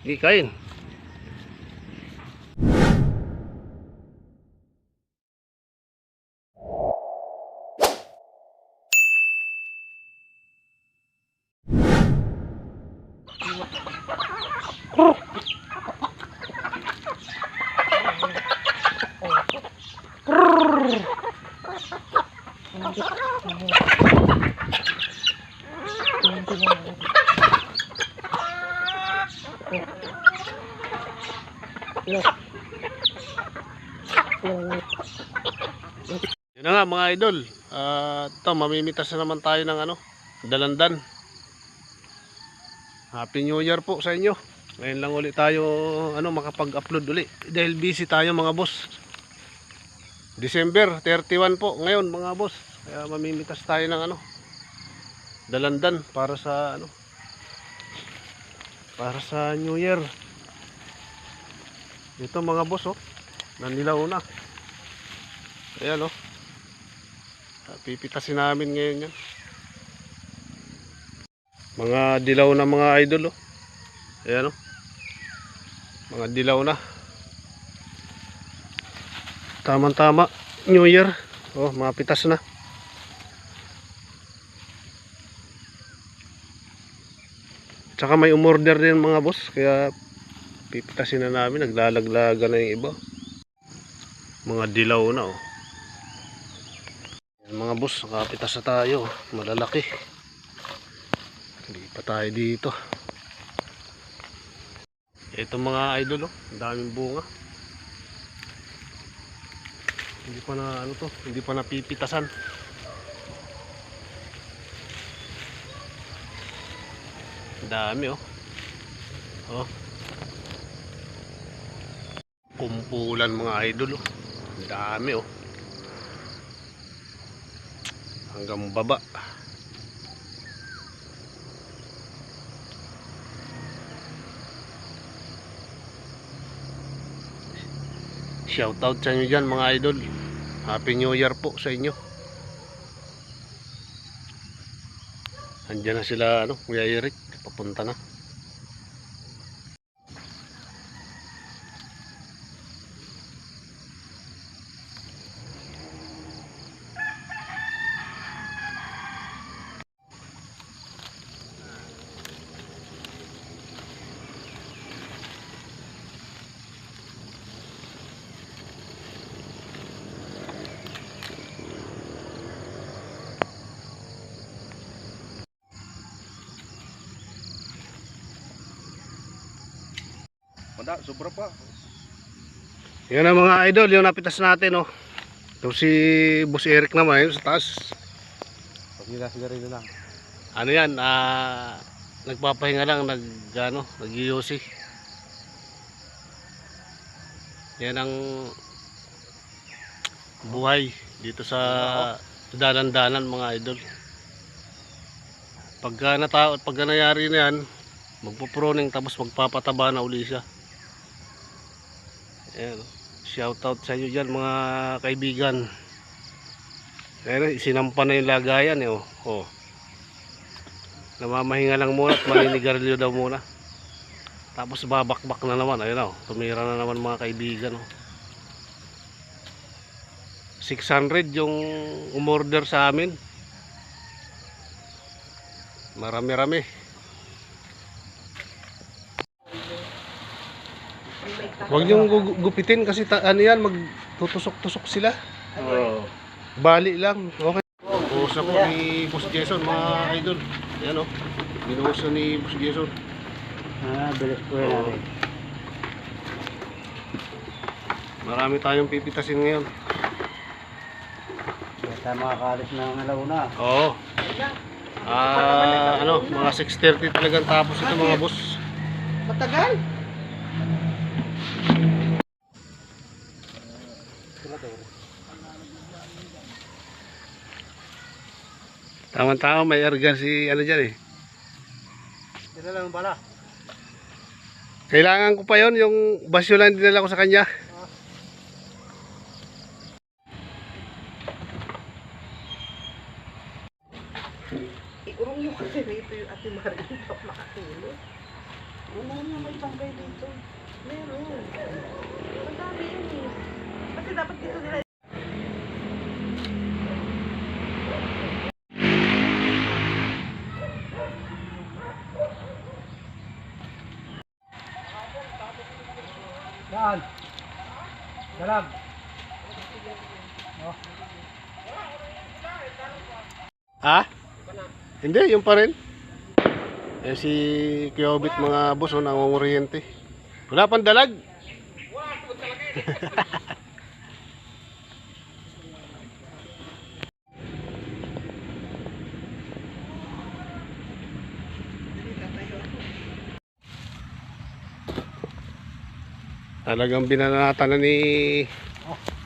Di kain. Yun na nga mga idol. Ito mamimitas na naman tayo ng dalandan. Happy New Year po sa inyo. Ngayon lang ulit tayo makapag-upload ulit dahil busy tayo mga boss. December 31 po ngayon mga boss. Kaya mamimitas tayo ng dalandan para sa para sa New Year. Ito mga boss nanilaw na. Ayan pipitasin namin ngayon yan. Mga dilaw na mga idol Ayan mga dilaw na. Tamang tama New Year. Mapitas na. Tsaka may umorder din mga boss. Kaya pipitasin na namin. Naglalaglaga na yung iba. Mga dilaw na Yan, mga boss, nakapitas na tayo. Malalaki. Hindi pa tayo dito. Ito mga idol ang daming bunga. Hindi pa na hindi pa napipitasan. Dami kumpulan mga idol dami hanggang baba. Shoutout sa inyo dyan mga idol. Happy New Year po sa inyo. Andiyan na sila Kuya Eric. Papunta na. Sobra pa. Yan ang mga idol, yung napitas natin Ito si Boss Eric naman sa taas. Pagkila-sigari na lang. Yan, nagpapahinga lang, nag-iusi. Yan ang buhay dito sa dalan-dalan mga idol. Pagka nangyari na yan, magpo-pruning tapos magpapataba na uli siya. Ayan, shoutout sa inyo dyan mga kaibigan. Ayan, isinampa na yung lagayan namamahinga lang muna at maninigarilyo daw muna. Tapos babakbak na naman. Ayun tumira na naman mga kaibigan 600 yung umorder sa amin. Marami-rami. Huwag niyong gupitin kasi yan, magtutusok-tusok sila. Bali lang. Okay. Buhos na po ni Boss Jason mga idol. Ayan binuhos na ni Boss Jason. Bilis po yan. Marami tayong pipitasin ngayon. Basta makakalis ng alauna. Oo. Mga 6:30 talagang tapos ito mga boss. Matagal? Tama-tama may argan si dyan Dila lang bala. Kailangan ko pa yon yung basyo lang dinala ko sa kanya. Urong yung kasi rito yung Ate Marie, hindi ako makakilos. Wala na may bangkay dito. Meron. Ang dami yun eh. Kasi dapat dito nila. Saan? Dalag. Ha? Hindi, yung pa rin. Eh si Kiobit mga boss, nangunguriente. Wala pang dalag. Talagang binanatan na ni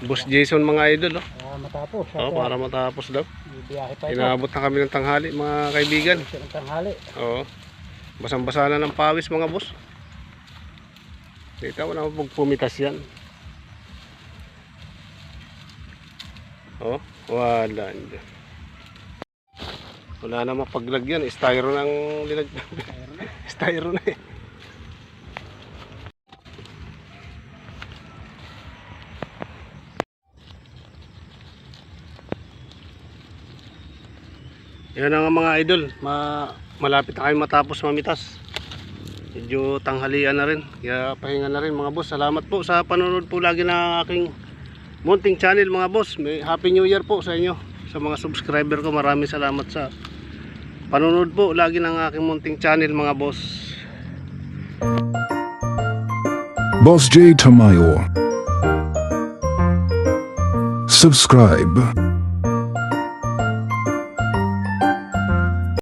Boss Jason mga idol. Matapos. Para matapos daw. Bibiyahe pa ito. Inabot na kami ng tanghali mga kaibigan. Ito ng tanghali. Oo. Basang-basa na ng pawis mga boss. Dito wala pong pumitas yan. Oh, wala. Wala na mapaglagyan. Styro ng lilag. Styro na eh. Yan ang mga idol, malapit na kayo matapos mamitas. Medyo tanghalian na rin, kaya pahinga na rin mga boss. Salamat po sa panonood po lagi ng aking munting channel mga boss. May Happy New Year po sa inyo. Sa mga subscriber ko, maraming salamat sa panonood po lagi ng aking munting channel mga boss. Boss J Tamayo. Subscribe.